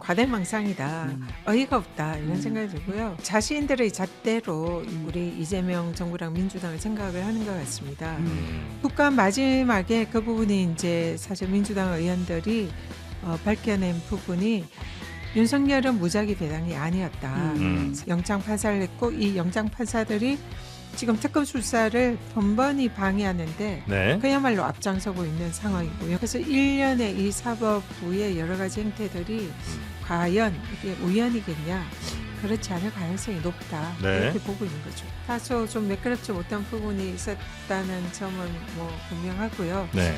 과대망상이다, 어이가 없다 이런 생각이 들고요. 자신들의 잣대로 우리 이재명 정부랑 민주당을 생각을 하는 것 같습니다. 국감 마지막에 그 부분이 이제 사실 민주당 의원들이 밝혀낸 부분이 윤석열은 무작위 배당이 아니었다. 영장 판사를 했고 이 영장 판사들이 지금 특검 수사를 번번이 방해하는데 네. 그야말로 앞장서고 있는 상황이고요. 그래서 1년의 이 사법부의 여러 가지 행태들이 과연 이게 우연이겠냐? 그렇지 않을 가능성이 높다. 네. 이렇게 보고 있는 거죠. 다소 좀 매끄럽지 못한 부분이 있었다는 점은 뭐 분명하고요. 네.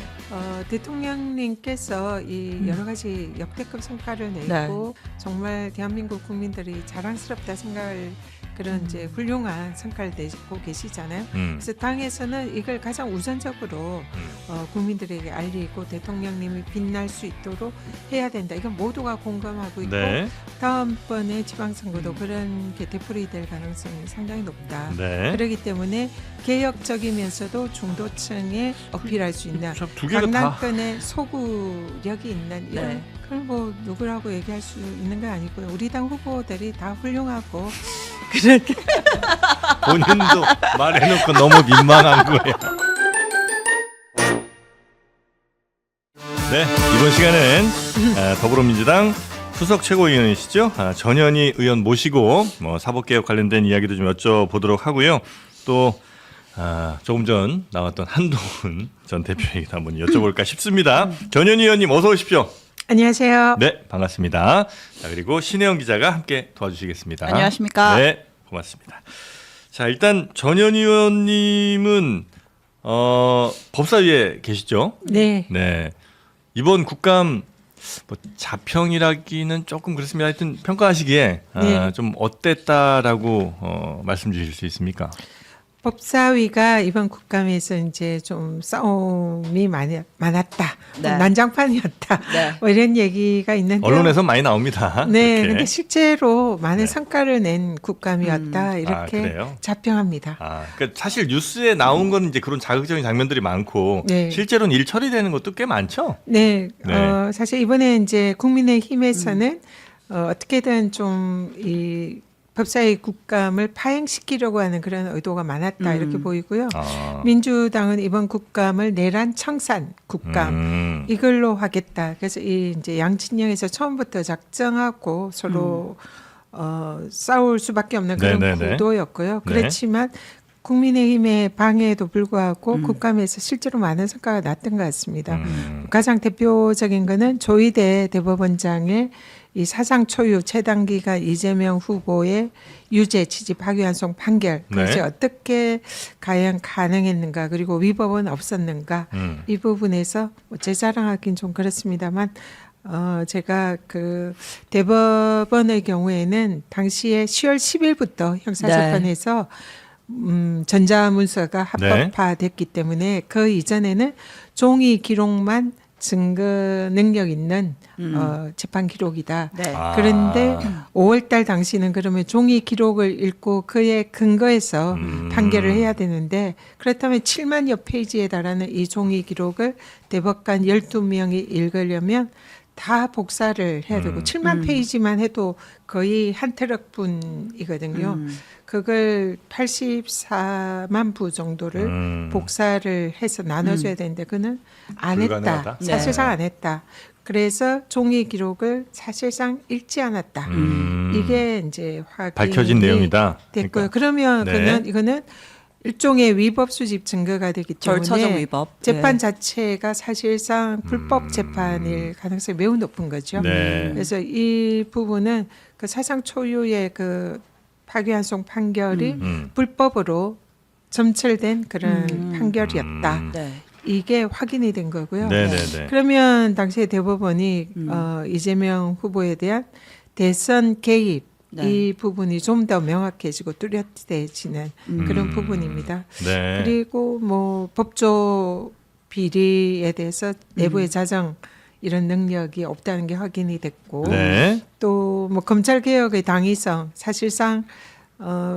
대통령님께서 이 여러 가지 역대급 성과를 내고 정말 대한민국 국민들이 자랑스럽다 생각을 그런 이제 훌륭한 성과를 내고 계시잖아요. 그래서 당에서는 이걸 가장 우선적으로 국민들에게 알리고 대통령님이 빛날 수 있도록 해야 된다. 이건 모두가 공감하고 있고 네. 다음번에 지방선거도 그런 게 되풀이 될 가능성이 상당히 높다. 네. 그렇기 때문에 개혁적이면서도 중도층에 어필할 수 있는 두 개가 다 강남권의 소구력이 있는 이런 네. 그걸 뭐 누구라고 얘기할 수 있는 건 아니고요. 우리 당 후보들이 다 훌륭하고 그렇게 본인도 말해놓고 너무 민망한 거예요. 네, 이번 시간은 더불어민주당 수석 최고위원이시죠, 전현희 의원 모시고 사법개혁 관련된 이야기도 좀 여쭤보도록 하고요. 또 조금 전 나왔던 한동훈 전 대표에게도 한번 여쭤볼까 싶습니다. 전현희 의원님 어서 오십시오. 안녕하세요. 네, 반갑습니다. 자, 그리고 신혜영 기자가 함께 도와주시겠습니다. 안녕하십니까. 네, 고맙습니다. 자, 일단 전현희 의원님은 법사위에 계시죠? 네. 네. 이번 국감 뭐 자평이라기는 조금 그렇습니다. 하여튼 평가하시기에 네. 좀 어땠다라고 말씀 주실 수 있습니까? 법사위가 이번 국감에서 이제 좀 싸움이 많았다. 네. 난장판이었다. 네. 뭐 이런 얘기가 있는데 언론에서 많이 나옵니다. 네, 그렇게. 근데 실제로 많은 네. 성과를 낸 국감이었다. 이렇게 그래요? 자평합니다. 그러니까 사실 뉴스에 나온 건 이제 그런 자극적인 장면들이 많고 네. 실제로는 일 처리되는 것도 꽤 많죠. 네, 네. 사실 이번에 이제 국민의힘에서는 어떻게든 좀 이 법사위 국감을 파행시키려고 하는 그런 의도가 많았다 이렇게 보이고요. 민주당은 이번 국감을 내란 청산 국감 이걸로 하겠다. 그래서 이 이제 양진영에서 처음부터 작정하고 서로 싸울 수밖에 없는 그런 네네네. 구도였고요. 네. 그렇지만 국민의힘의 방해에도 불구하고 국감에서 실제로 많은 성과가 났던 것 같습니다. 가장 대표적인 거는 조희대 대법원장의 이 사상 초유 최단기가 이재명 후보의 유죄 취지 파기환송 판결 그것이 네. 어떻게 과연 가능했는가 그리고 위법은 없었는가 이 부분에서 제 자랑하긴 좀 그렇습니다만 제가 그 대법원의 경우에는 당시에 10월 10일부터 형사재판에서 전자문서가 합법화됐기 때문에 그 이전에는 종이 기록만 증거 능력 있는 재판 기록이다. 네. 그런데 5월달 당시는 그러면 종이 기록을 읽고 그에 근거해서 판결을 해야 되는데 그렇다면 7만여 페이지에 달하는 이 종이 기록을 대법관 12명이 읽으려면 다 복사를 해야 되고 7만 페이지만 해도 거의 한 트럭분이거든요. 그걸 84만 부 정도를 복사를 해서 나눠줘야 되는데 그는 안 불가능하다? 했다. 사실상 안 했다. 그래서 종이 기록을 사실상 읽지 않았다. 이게 이제 확인이 밝혀진 내용이다. 됐고요. 그러니까. 그러면 네. 이거는 일종의 위법 수집 증거가 되기 때문에 절차적 위법. 재판 네. 자체가 사실상 불법 재판일 가능성이 매우 높은 거죠. 네. 그래서 이 부분은 그 사상 초유의 그 파기환송 판결이 불법으로 점철된 그런 판결이었다. 네. 이게 확인이 된 거고요. 네네네. 그러면 당시에 대법원이 이재명 후보에 대한 대선 개입 이 부분이 좀 더 명확해지고 뚜렷해지는 그런 부분입니다. 네. 그리고 뭐 법조 비리에 대해서 내부의 자정 이런 능력이 없다는 게 확인이 됐고 네. 또 뭐 검찰 개혁의 당위성 사실상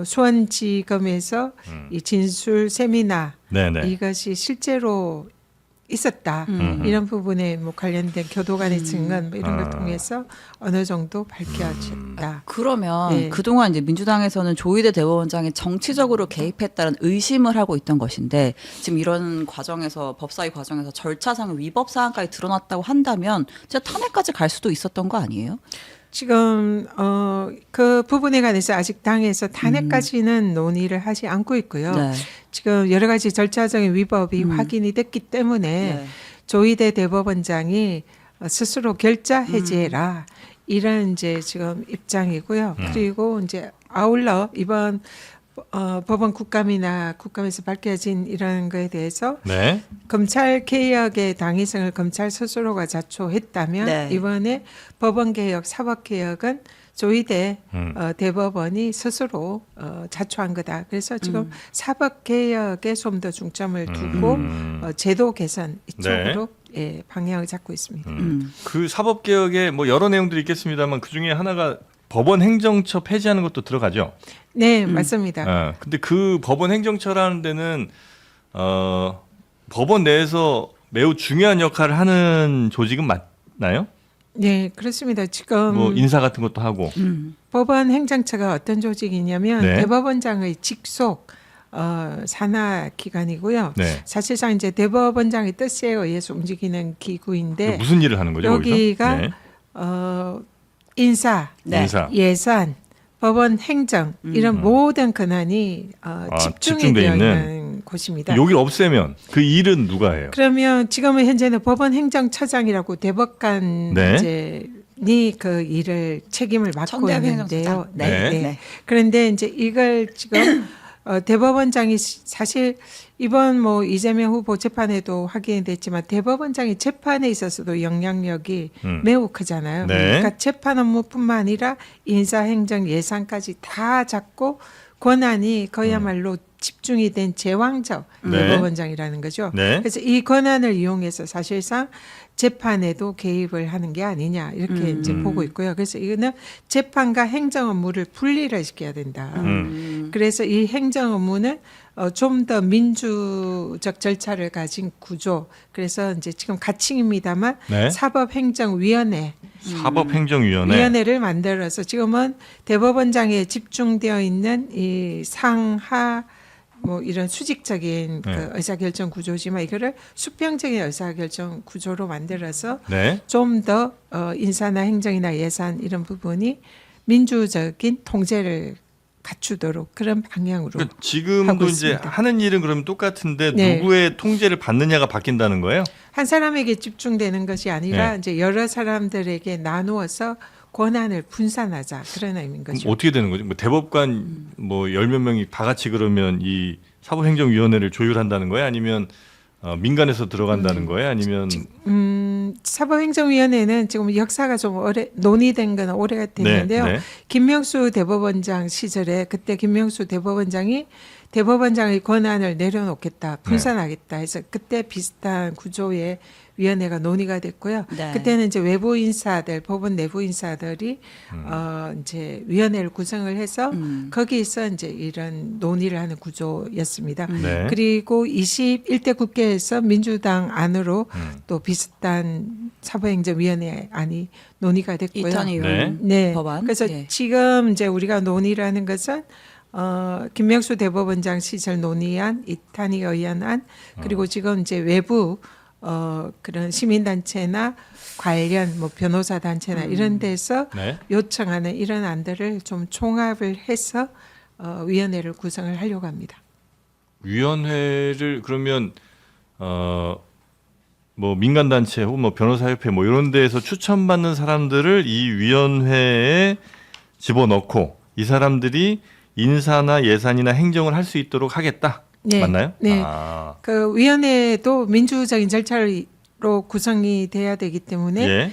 수원지검에서 이 진술 세미나 네네. 이것이 실제로 있었다. 이런 부분에 뭐 관련된 교도 간의 증언 뭐 이런 걸 통해서 어느 정도 밝혀졌다. 그러면 네. 그동안 이제 민주당에서는 조희대 대법원장이 정치적으로 개입했다는 의심을 하고 있던 것인데 지금 이런 과정에서 법사위 과정에서 절차상 위법 사항까지 드러났다고 한다면 진짜 탄핵까지 갈 수도 있었던 거 아니에요? 지금 그 부분에 관해서 아직 당에서 탄핵까지는 논의를 하지 않고 있고요. 네. 지금 여러 가지 절차적인 위법이 확인이 됐기 때문에 네. 조희대 대법원장이 스스로 결자 해제해라 이런 이제 지금 입장이고요. 그리고 이제 아울러 이번 법원 국감이나 국감에서 밝혀진 이런 거에 대해서 네. 검찰 개혁의 당위성을 검찰 스스로가 자초했다면 네. 이번에 법원 개혁, 사법 개혁은 조희대 대법원이 스스로 자초한 거다. 그래서 지금 사법 개혁에 좀 더 중점을 두고 제도 개선 이쪽으로 예, 방향을 잡고 있습니다. 그 사법 개혁에 뭐 여러 내용들이 있겠습니다만 그 중에 하나가 법원 행정처 폐지하는 것도 들어가죠. 네, 맞습니다. 근데 그 법원 행정처라는 데는 법원 내에서 매우 중요한 역할을 하는 조직은 맞나요? 네, 그렇습니다. 지금 뭐 인사 같은 것도 하고. 법원 행정처가 어떤 조직이냐면 네. 대법원장의 직속 산하 기관이고요. 네. 사실상 이제 대법원장의 뜻에 의해서 움직이는 기구인데 무슨 일을 하는 거죠? 여기가 거기서? 네. 인사, 네. 인사. 예산, 법원 행정 이런 모든 권한이 집중이 집중돼 되어 있는. 있는 곳입니다. 여기를 없애면 그 일은 누가 해요? 그러면 지금은 현재는 법원 행정처장이라고 대법관 네. 이제 그 일을 책임을 맡고 천대엽 있는데요. 행정처장. 네. 네. 그런데 이제 이걸 지금 대법원장이 사실 이번 뭐 이재명 후보 재판에도 확인이 됐지만 대법원장이 재판에 있어서도 영향력이 매우 크잖아요. 네. 그러니까 재판 업무뿐만 아니라 인사, 행정, 예산까지 다 잡고 권한이 그야말로 집중이 된 제왕적 네. 대법원장이라는 거죠. 네. 그래서 이 권한을 이용해서 사실상 재판에도 개입을 하는 게 아니냐 이렇게 이제 보고 있고요. 그래서 이거는 재판과 행정 업무를 분리를 시켜야 된다. 그래서 이 행정 업무는 좀 더 민주적 절차를 가진 구조. 그래서 이제 지금 가칭입니다만 네. 사법행정위원회 사법행정위원회. 위원회를 만들어서 지금은 대법원장에 집중되어 있는 이 상하 뭐 이런 수직적인 네. 그 의사결정 구조지만 이거를 수평적인 의사결정 구조로 만들어서 네. 좀 더 인사나 행정이나 예산 이런 부분이 민주적인 통제를 갖추도록 그런 방향으로 그러니까 지금도 하고 이제 있습니다. 하는 일은 그러면 똑같은데 네. 누구의 통제를 받느냐가 바뀐다는 거예요? 한 사람에게 집중되는 것이 아니라 네. 이제 여러 사람들에게 나누어서 권한을 분산하자 그런 의미인 그럼 거죠. 어떻게 되는 거죠? 뭐 대법관 뭐 열 몇 명이 다 같이 그러면 이 사법행정위원회를 조율한다는 거예요? 아니면 민간에서 들어간다는 거예요? 아니면 사법행정위원회는 지금 역사가 좀 오래 논의된 건 오래가 됐는데요. 네. 김명수 대법원장 시절에 그때 김명수 대법원장이 대법원장의 권한을 내려놓겠다, 분산하겠다 해서 그때 비슷한 구조의 위원회가 논의가 됐고요. 네. 그때는 이제 외부 인사들, 법원 내부 인사들이 이제 위원회를 구성을 해서 거기서 이제 이런 논의를 하는 구조였습니다. 네. 그리고 21대 국회에서 민주당 안으로 또 비슷한 사법행정위원회 안이 논의가 됐고요. 이탄희 의원 네. 법안. 그래서 예. 지금 이제 우리가 논의를 하는 것은 김명수 대법원장 시절 논의안, 이탄희 의원안, 그리고 지금 이제 외부 그런 시민단체나 관련 뭐 변호사 단체나 이런 데서 네. 요청하는 이런 안들을 좀 총합을 해서 위원회를 구성을 하려고 합니다. 위원회를 그러면 뭐 민간단체 혹은 뭐 변호사협회 뭐 이런 데에서 추천받는 사람들을 이 위원회에 집어넣고 이 사람들이 인사나 예산이나 행정을 할 수 있도록 하겠다. 네. 맞나요? 네. 아. 그 위원회도 민주적인 절차로 구성이 돼야 되기 때문에 예.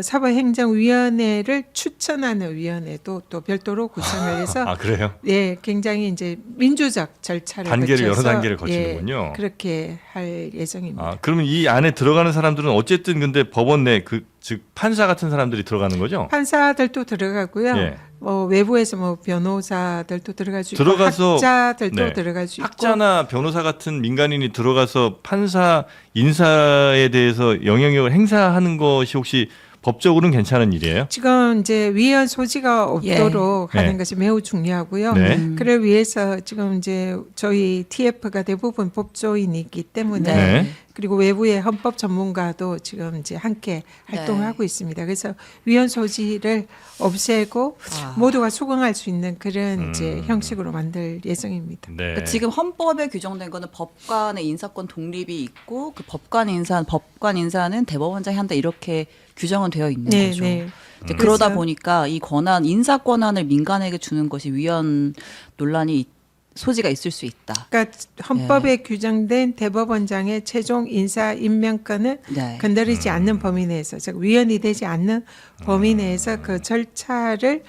사법행정위원회를 추천하는 위원회도 또 별도로 구성을 해서 아 그래요? 예, 굉장히 이제 민주적 절차를 단계를 여러 거쳐서 단계를 거치는군요. 예, 그렇게 할 예정입니다. 아 그러면 이 안에 들어가는 사람들은 어쨌든 근데 법원 내 즉 판사 같은 사람들이 들어가는 거죠? 판사들도 들어가고요. 예. 외부에서 뭐 변호사들도 들어갈 수 있고 들어가서 학자들도 네. 들어갈 수 있고 학자나 변호사 같은 민간인이 들어가서 판사 인사에 대해서 영향력을 행사하는 것이 혹시 법적으로는 괜찮은 일이에요? 지금 이제 위헌 소지가 없도록 예. 하는 네. 것이 매우 중요하고요. 네. 그를 위해서 지금 이제 저희 TF가 대부분 법조인이기 때문에 네. 그리고 외부의 헌법 전문가도 지금 이제 함께 활동을 하고 있습니다. 그래서 위헌 소지를 없애고 모두가 수긍할 수 있는 그런 이제 형식으로 만들 예정입니다. 네. 그러니까 지금 헌법에 규정된 거는 법관의 인사권 독립이 있고 그 법관 인사는 대법원장이 한다 이렇게 규정은 되어 있는 네, 거죠. 네. 이제 그러다 그래서- 보니까 이 권한 인사 권한을 민간에게 주는 것이 위헌 논란이 소지가 있을 수 있다. 그러니까 헌법에 규정된 대법원장의 최종 인사 임명권을 네. 건드리지 않는 범위 내에서 즉 위헌이 되지 않는 범위 내에서 그 절차를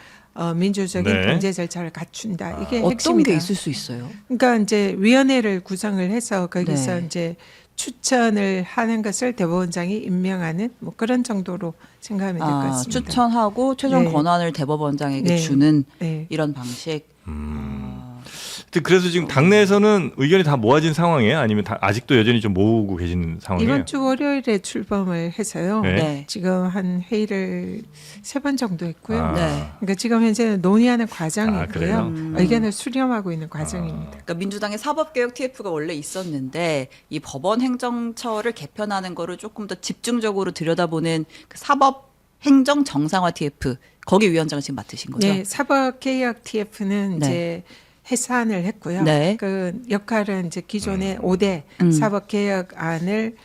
민주적인 네. 통제 절차를 갖춘다. 이게 어떤 핵심이다. 게 있을 수 있어요? 그러니까 이제 위원회를 구성을 해서 거기서 네. 이제 추천을 하는 것을 대법원장이 임명하는 뭐 그런 정도로 생각하면 될 것 같습니다. 추천하고 최종 네. 권한을 대법원장에게 네. 주는 네. 이런 방식. 그래서 지금 당내에서는 의견이 다 모아진 상황이에요? 아니면 아직도 여전히 좀 모으고 계시는 상황이에요? 이번 주 월요일에 출범을 해서요. 네. 네. 지금 한 회의를 3번 정도 했고요. 아. 네. 그러니까 지금 현재는 논의하는 아, 과정이고요. 그래요? 의견을 수렴하고 있는 과정입니다. 그러니까 민주당의 사법개혁 TF가 원래 있었는데 이 법원 행정처를 개편하는 거를 조금 더 집중적으로 들여다보는 그 사법 행정 정상화 TF 거기 위원장을 지금 맡으신 거죠? 네, 사법개혁 TF는 네. 이제 해산을 했고요. 네. 그 역할은 이제 기존의 5대 사법개혁안을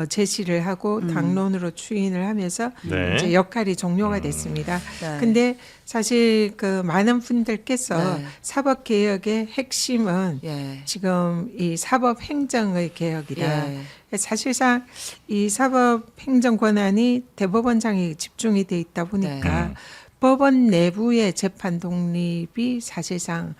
제시를 하고 당론으로 추인을 하면서 네. 이제 역할이 종료가 됐습니다. 네. 근데 사실 그 많은 분들께서 네. 사법개혁의 핵심은 예. 지금 이 사법행정의 개혁이다. 예. 사실상 이 사법행정 권한이 대법원장이 집중이 돼 있다 보니까 네. 법원 내부의 재판 독립이 사실상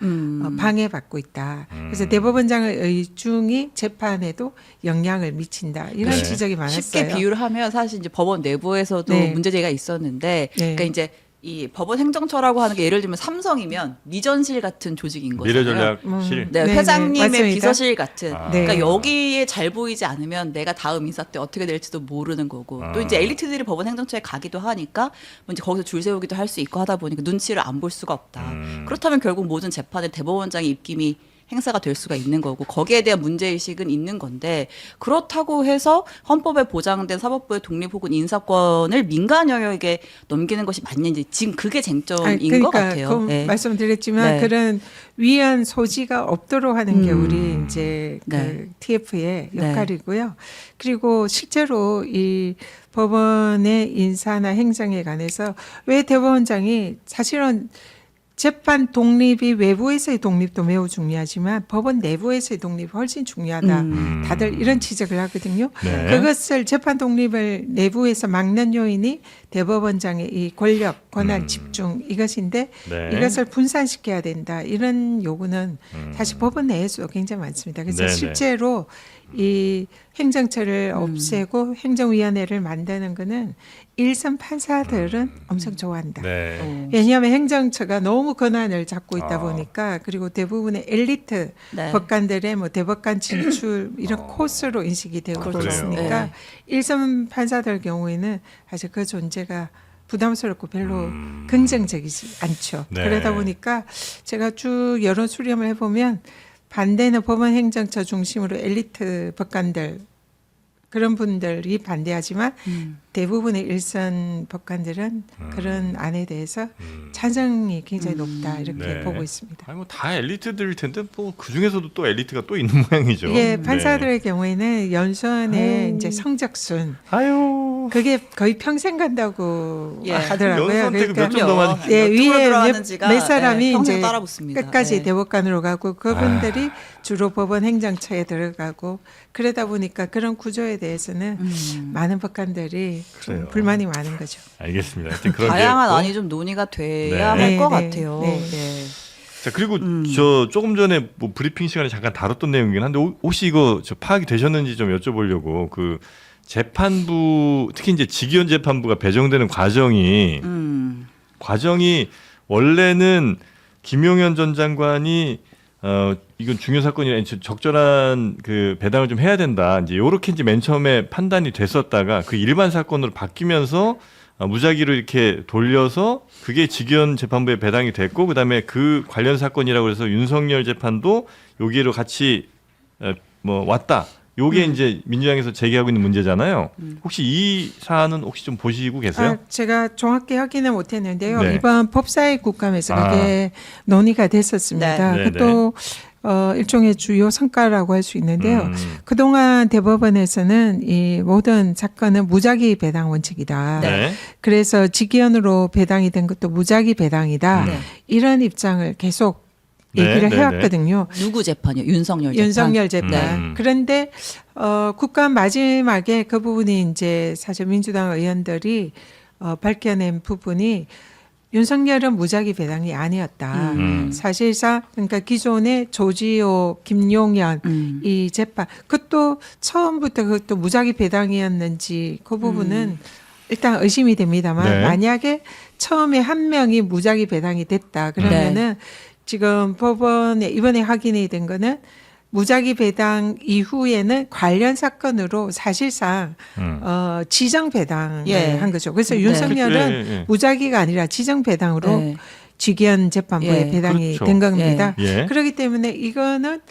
방해받고 있다. 그래서 대법원장의 의중이 재판에도 영향을 미친다. 이런 네. 지적이 많았어요. 쉽게 비유를 하면 사실 이제 법원 내부에서도 네. 문제제기가 있었는데 네. 그러니까 이제 이 법원 행정처라고 하는 게 예를 들면 삼성이면 미전실 같은 조직인 거잖아요. 미래전략실. 네, 네, 회장님의 맞습니다. 비서실 같은. 아. 네. 그러니까 여기에 잘 보이지 않으면 내가 다음 인사 때 어떻게 될지도 모르는 거고. 또 이제 엘리트들이 법원 행정처에 가기도 하니까 뭐 이제 거기서 줄 세우기도 할 수 있고 하다 보니까 눈치를 안 볼 수가 없다. 그렇다면 결국 모든 재판에 대법원장의 입김이 행사가 될 수가 있는 거고 거기에 대한 문제의식은 있는 건데 그렇다고 해서 헌법에 보장된 사법부의 독립 혹은 인사권을 민간 영역에 넘기는 것이 맞는지 지금 그게 쟁점인 것 같아요. 그 네. 말씀드렸지만 네. 그런 위헌 소지가 없도록 하는 게 우리 이제 그 네. TF의 네. 역할이고요. 그리고 실제로 이 법원의 인사나 행정에 관해서 왜 대법원장이 사실은 재판 독립이 외부에서의 독립도 매우 중요하지만 법원 내부에서의 독립이 훨씬 중요하다. 다들 이런 지적을 하거든요. 네. 그것을 재판 독립을 내부에서 막는 요인이 대법원장의 이 권력, 권한 집중 이것인데 네. 이것을 분산시켜야 된다. 이런 요구는 사실 법원 내에서도 굉장히 많습니다. 그래서 네네. 실제로 이 행정처를 없애고 행정위원회를 만드는 거는 일선 판사들은 엄청 좋아한다. 네. 왜냐하면 행정처가 너무 권한을 잡고 있다 아. 보니까 그리고 대부분의 엘리트 네. 법관들의 뭐 대법관 진출 이런 코스로 인식이 되고 그렇죠. 있으니까 네. 일선 판사들 경우에는 사실 그 존재가 부담스럽고 별로 긍정적이지 않죠. 네. 그러다 보니까 제가 쭉 여론 수렴을 해보면 반대는 법원 행정처 중심으로 엘리트 법관들 그런 분들이 반대하지만 대부분의 일선 법관들은 그런 안에 대해서 찬성이 굉장히 높다 이렇게 네. 보고 있습니다. 아니 뭐다 엘리트들일 텐데 뭐 그 중에서도 또 엘리트가 또 있는 모양이죠. 이게 네. 판사들의 경우에는 연수원의 이제 성적순 아유. 그게 거의 평생 간다고 예. 하더라고요. 연수원 때 그러니까 몇 점 더 많이. 예, 위에 몇 들어가는지가 사람이 평생 이제 따라붙습니다. 끝까지 예. 대법관으로 가고 그분들이 주로 법원 행정처에 들어가고 그러다 보니까 그런 구조에 대해서는 많은 법관들이 좀 그래요. 불만이 많은 거죠. 알겠습니다. 하여튼 그런 다양한 게 있고. 안이 좀 논의가 돼야 네. 할 것 네, 네, 같아요. 네. 네. 자 그리고 저 조금 전에 뭐 브리핑 시간에 잠깐 다뤘던 내용이긴 한데 혹시 이거 저 파악이 되셨는지 좀 여쭤보려고 그 재판부 특히 이제 직위원 재판부가 배정되는 과정이 원래는 김용현 전 장관이 이건 중요 사건이라 적절한 그 배당을 좀 해야 된다. 이제 요렇게 이제 맨 처음에 판단이 됐었다가 그 일반 사건으로 바뀌면서 무작위로 이렇게 돌려서 그게 직위원 재판부에 배당이 됐고 그다음에 그 관련 사건이라고 해서 윤석열 재판도 여기로 같이 뭐 왔다. 요게 이제 민주당에서 제기하고 있는 문제잖아요. 혹시 이 사안은 혹시 좀 보시고 계세요? 제가 정확히 확인은 못했는데요. 네. 이번 법사위 국감에서 그게 논의가 됐었습니다. 네. 그것도 일종의 주요 성과라고 할 수 있는데요. 음. 그동안 대법원에서는 이 모든 사건은 무작위 배당 원칙이다. 네. 그래서 직위원으로 배당이 된 것도 무작위 배당이다. 네. 이런 입장을 계속 네, 얘기를 네, 해왔거든요. 누구 재판이요? 윤석열 재판. 윤석열 재판. 네. 그런데 국감 마지막에 그 부분이 이제 사실 민주당 의원들이 밝혀낸 부분이 윤석열은 무작위 배당이 아니었다. 사실상 그러니까 기존의 조지호, 김용현 이 재판 그것도 처음부터 그것도 무작위 배당이었는지 그 부분은 일단 의심이 됩니다만 네. 만약에 처음에 한 명이 무작위 배당이 됐다 그러면은 지금 법원에 이번에 확인이 된 거는 무작위 배당 이후에는 관련 사건으로 사실상 지정 배당을 예. 한 거죠. 그래서 네. 윤석열은 예. 무작위가 아니라 지정 배당으로 네. 직위원 재판부에 예. 배당이 그렇죠. 된 겁니다. 예. 그렇기 때문에 이거는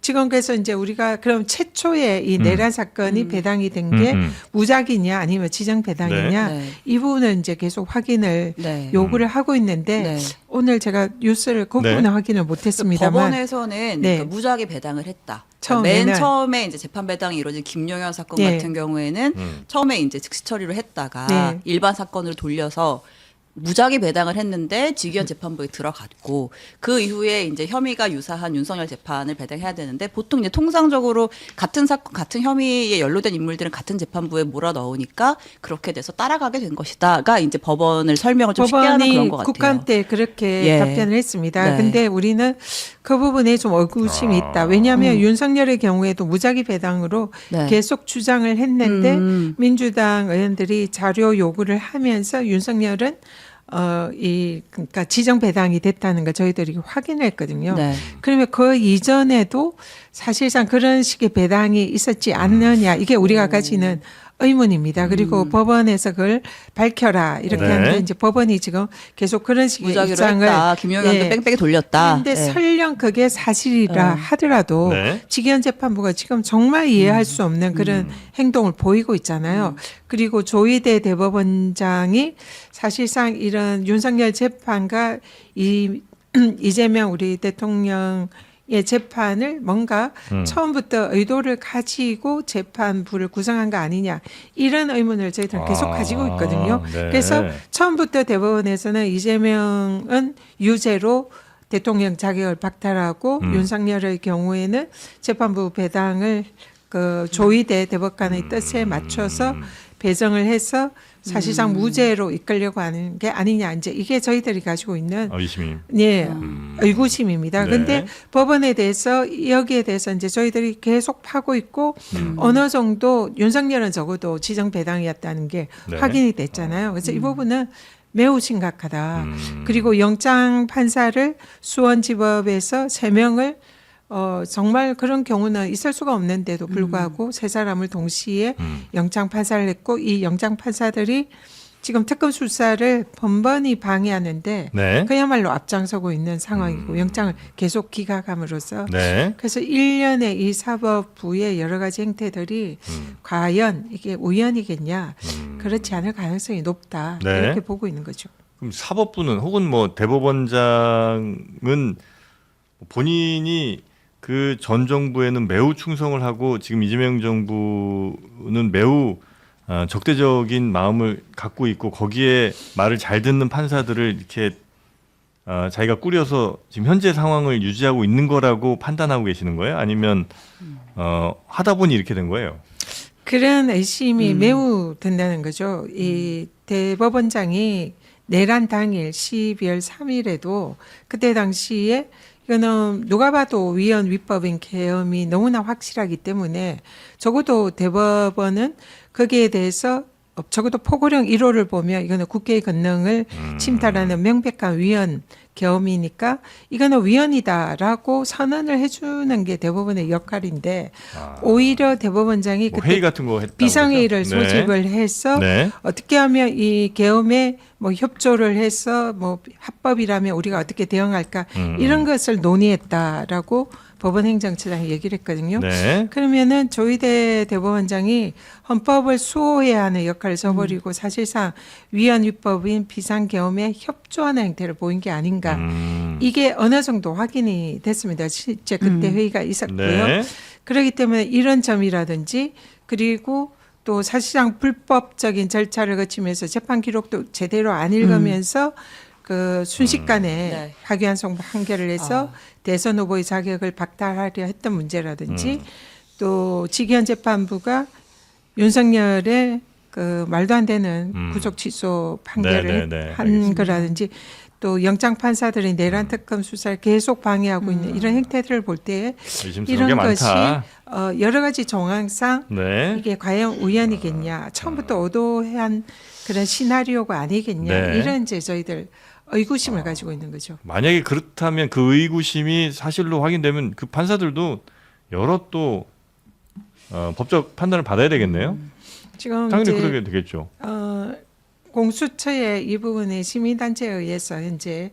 지금 그래서 이제 우리가 그럼 최초에 이 내란 사건이 배당이 된 게 무작위냐 아니면 지정 배당이냐 네. 이 부분은 이제 계속 확인을 네. 요구를 하고 있는데 네. 오늘 제가 뉴스를 그 네. 부분은 확인을 못했습니다만 법원에서는 네. 그 무작위 배당을 했다. 처음에는. 맨 처음에 이제 재판 배당이 이루어진 김용현 사건 네. 같은 경우에는 처음에 이제 즉시 처리를 했다가 네. 일반 사건으로 돌려서 무작위 배당을 했는데 직위원 재판부에 들어갔고 그 이후에 이제 혐의가 유사한 윤석열 재판을 배당해야 되는데 보통 이제 통상적으로 같은 사건 같은 혐의에 연루된 인물들은 같은 재판부에 몰아 넣으니까 그렇게 돼서 따라가게 된 것이다가 이제 법원을 설명을 좀 쉽게 하는 그런 법원이 것 같아요. 국감 때 그렇게 예. 답변을 했습니다. 네. 근데 우리는 그 부분에 좀 의구심이 있다. 왜냐하면 윤석열의 경우에도 무작위 배당으로 네. 계속 주장을 했는데 민주당 의원들이 자료 요구를 하면서 윤석열은 그러니까 지정 배당이 됐다는 걸 저희들이 확인했거든요. 네. 그러면 그 이전에도 사실상 그런 식의 배당이 있었지 않느냐 이게 우리가 가지는 의문입니다. 그리고 법원에서 그걸 밝혀라 이렇게 네. 하는데 이제 법원이 지금 계속 그런 식의 무작위로 입장을 했다. 김용현도 예. 뺑뺑이 돌렸다. 그런데 예. 설령 그게 사실이라 하더라도 네. 직위원 재판부가 지금 정말 이해할 수 없는 그런 행동을 보이고 있잖아요. 그리고 조희대 대법원장이 사실상 이런 윤석열 재판과 이재명 우리 대통령의 재판을 뭔가 처음부터 의도를 가지고 재판부를 구성한 거 아니냐 이런 의문을 저희들은 계속 가지고 있거든요. 네. 그래서 처음부터 대법원에서는 이재명은 유죄로 대통령 자격을 박탈하고 윤석열의 경우에는 재판부 배당을 그 조희대 대법관의 뜻에 맞춰서 배정을 해서 사실상 무죄로 이끌려고 하는 게 아니냐 이제 이게 저희들이 가지고 있는 의심이. 예, 의구심입니다. 네. 근데 법원에 대해서 여기에 대해서 이제 저희들이 계속 파고 있고 어느 정도 윤석열은 적어도 지정 배당이었다는 게 네. 확인이 됐잖아요. 그래서 이 부분은 매우 심각하다. 그리고 영장 판사를 수원지법에서 3명을 정말 그런 경우는 있을 수가 없는데도 불구하고 세 사람을 동시에 영장 판사를 했고 이 영장 판사들이 지금 특검 수사를 번번이 방해하는데 네. 그야말로 앞장서고 있는 상황이고 영장을 계속 기각함으로써 네. 그래서 1년의 이 사법부의 여러 가지 행태들이 과연 이게 우연이겠냐 그렇지 않을 가능성이 높다 네. 이렇게 보고 있는 거죠. 그럼 사법부는 혹은 뭐 대법원장은 본인이 그 전 정부에는 매우 충성을 하고 지금 이재명 정부는 매우 적대적인 마음을 갖고 있고 거기에 말을 잘 듣는 판사들을 이렇게 자기가 꾸려서 지금 현재 상황을 유지하고 있는 거라고 판단하고 계시는 거예요? 아니면 하다 보니 이렇게 된 거예요? 그런 의심이 매우 든다는 거죠. 이 대법원장이 내란 당일 12월 3일에도 그때 당시에 이거는 누가 봐도 위헌 위법인 계엄이 너무나 확실하기 때문에 적어도 대법원은 거기에 대해서 적어도 포고령 1호를 보면 이거는 국회의 권능을 침탈하는 명백한 위헌 계엄이니까 이거는 위헌이다라고 선언을 해주는 게 대법원의 역할인데 오히려 대법원장이 뭐 그때 회의 같은 거 했다고 비상회의를 그러죠? 네. 소집을 해서 네. 어떻게 하면 이 계엄에 뭐 협조를 해서 뭐 합법이라면 우리가 어떻게 대응할까 이런 것을 논의했다라고 법원 행정처장이 얘기를 했거든요. 네. 그러면은 조희대 대법원장이 헌법을 수호해야 하는 역할을 써버리고 사실상 위헌 위법인 비상계엄에 협조하는 행태를 보인 게 아닌가. 이게 어느 정도 확인이 됐습니다. 실제 그때 회의가 있었고요. 네. 그렇기 때문에 이런 점이라든지 그리고 또 사실상 불법적인 절차를 거치면서 재판 기록도 제대로 안 읽으면서 그 순식간에 네. 파기환송 판결을 해서 대선 후보의 자격을 박탈하려 했던 문제라든지 또 직위원 재판부가 윤석열의 그 말도 안 되는 구속 취소 판결을 네, 한 알겠습니다. 거라든지 또 영장 판사들이 내란 특검 수사를 계속 방해하고 있는 이런 행태들을 볼 때 의심스러운 게 이런 것이 많다. 여러 가지 정황상 네. 이게 과연 우연이겠냐 처음부터 의도한 그런 시나리오가 아니겠냐 네. 이런 이제 저희들 의구심을 가지고 있는 거죠. 만약에 그렇다면 그 의구심이 사실로 확인되면 그 판사들도 여러 또 법적 판단을 받아야 되겠네요. 지금 당연히 이제 그러게 되겠죠. 공수처의 이 부분에 시민단체에 의해서 현재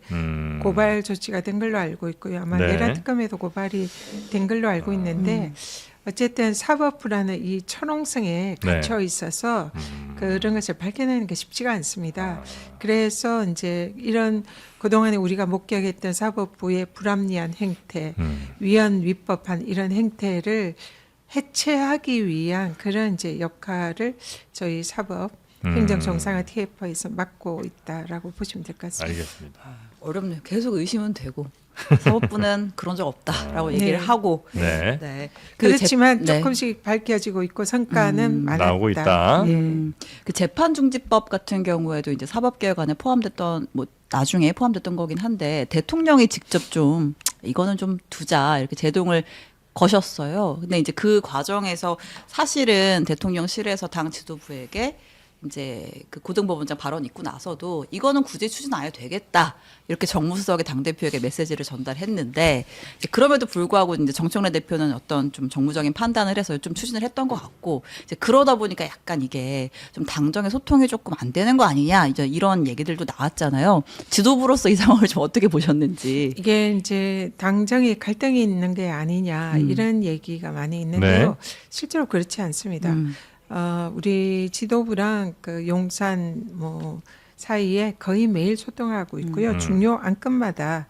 고발 조치가 된 걸로 알고 있고요. 아마 네. 내란 특검에도 고발이 된 걸로 알고 있는데 어쨌든 사법부라는 이 천홍성에 갇혀 있어서 그런 것을 밝혀내는 게 쉽지가 않습니다. 그래서 이제 이런 그동안에 우리가 목격했던 사법부의 불합리한 행태, 위헌 위법한 이런 행태를 해체하기 위한 그런 이제 역할을 저희 사법 행정정상화 TF에서 맡고 있다라고 보시면 될 것 같습니다. 알겠습니다. 어렵네요. 계속 의심은 되고 사법부는 그런 적 없다라고 얘기를 네. 하고 네. 네. 그렇지만 네. 조금씩 밝혀지고 있고 성과는 많았다. 나오고 있다. 예. 그 재판중지법 같은 경우에도 이제 사법개혁 안에 포함됐던 뭐 나중에 포함됐던 거긴 한데 대통령이 직접 좀 이거는 좀 두자 이렇게 제동을 거셨어요. 근데 이제 그 과정에서 사실은 대통령실에서 당 지도부에게 이제 그 고등법원장 발언 있고 나서도 이거는 굳이 추진 안 해도 되겠다 이렇게 정무수석의 당 대표에게 메시지를 전달했는데 이제 그럼에도 불구하고 이제 정청래 대표는 어떤 좀 정무적인 판단을 해서 좀 추진을 했던 것 같고 이제 그러다 보니까 약간 이게 좀 당정의 소통이 조금 안 되는 거 아니냐 이제 이런 얘기들도 나왔잖아요. 지도부로서 이 상황을 좀 어떻게 보셨는지. 이게 이제 당정의 갈등이 있는 게 아니냐 이런 얘기가 많이 있는데요. 네. 실제로 그렇지 않습니다. 우리 지도부랑 그 용산 뭐 사이에 거의 매일 소통하고 있고요. 중요 안건마다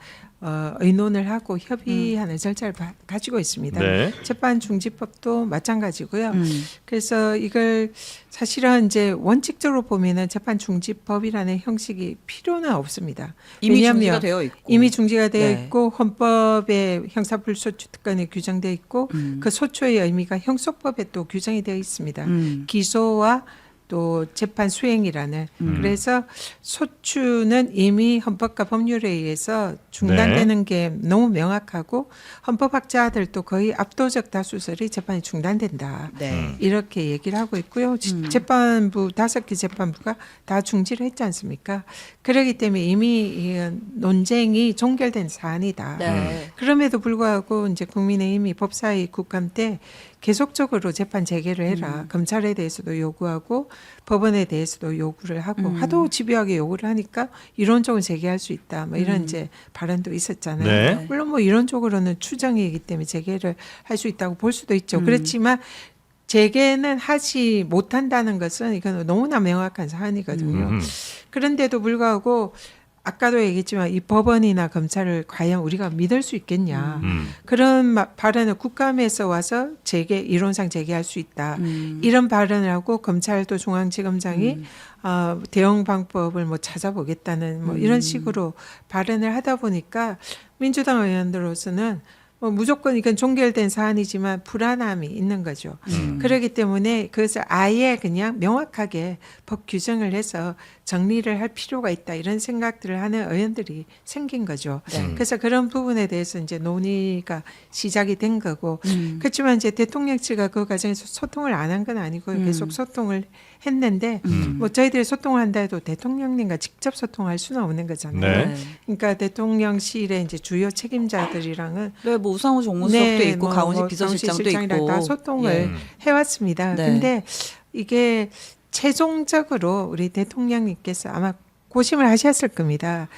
의논을 하고 협의하는 절차를 가지고 있습니다. 네. 재판 중지법도 마찬가지고요. 그래서 이걸 사실은 이제 원칙적으로 보면은 재판 중지법이라는 형식이 필요는 없습니다. 이미 왜냐하면 중지가 되어 있고 이미 중지가 되어 네. 있고 헌법에 형사불소추 특권이 규정되어 있고 그 소추의 의미가 형소법에 또 규정이 되어 있습니다. 기소와 또 재판 수행이라는 그래서 소추는 이미 헌법과 법률에 의해서 중단되는 게 너무 명확하고 헌법학자들도 거의 압도적 다수설이 재판이 중단된다. 네. 이렇게 얘기를 하고 있고요. 재판부 5개 재판부가 다 중지를 했지 않습니까? 그렇기 때문에 이미 이 논쟁이 종결된 사안이다. 네. 그럼에도 불구하고 이제 국민의힘이 법사위 국감 때 계속적으로 재판 재개를 해라. 검찰에 대해서도 요구하고 법원에 대해서도 요구를 하고 하도 집요하게 요구를 하니까 이론적으로 재개할 수 있다. 뭐 이런 이제 발언도 있었잖아요. 네. 물론 뭐 이론적으로는 추정이기 때문에 재개를 할 수 있다고 볼 수도 있죠. 그렇지만 재개는 하지 못한다는 것은 이건 너무나 명확한 사안이거든요. 그런데도 불구하고 아까도 얘기했지만 이 법원이나 검찰을 과연 우리가 믿을 수 있겠냐. 그런 발언을 국감에서 와서 이론상 재개할 수 있다. 이런 발언을 하고 검찰도 중앙지검장이 대응 방법을 뭐 찾아보겠다는 뭐 이런 식으로 발언을 하다 보니까 민주당 의원들로서는 뭐 무조건 이건 종결된 사안이지만 불안함이 있는 거죠. 그렇기 때문에 그것을 아예 그냥 명확하게 법 규정을 해서 정리를 할 필요가 있다 이런 생각들을 하는 의원들이 생긴 거죠. 그래서 그런 부분에 대해서 이제 논의가 시작이 된 거고 그렇지만 이제 대통령 측과 그 과정에서 소통을 안 한 건 아니고 계속 소통을 했는데 뭐 저희들이 소통을 한다 해도 대통령님과 직접 소통할 수는 없는 거잖아요. 네. 그러니까 대통령실의 이제 주요 책임자들이랑은 네, 뭐 우상호 정무수석도 있고 뭐 강훈식 강훈식 비서실장도 실장이랑 있고 다 소통을 예. 해왔습니다. 네. 근데 이게 최종적으로 우리 대통령님께서 아마 고심을 하셨을 겁니다.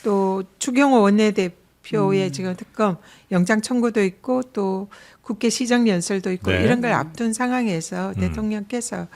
또 추경호 원내대표의 지금 특검 영장 청구도 있고 또 국회 시정연설도 있고 네. 이런 걸 앞둔 상황에서 대통령께서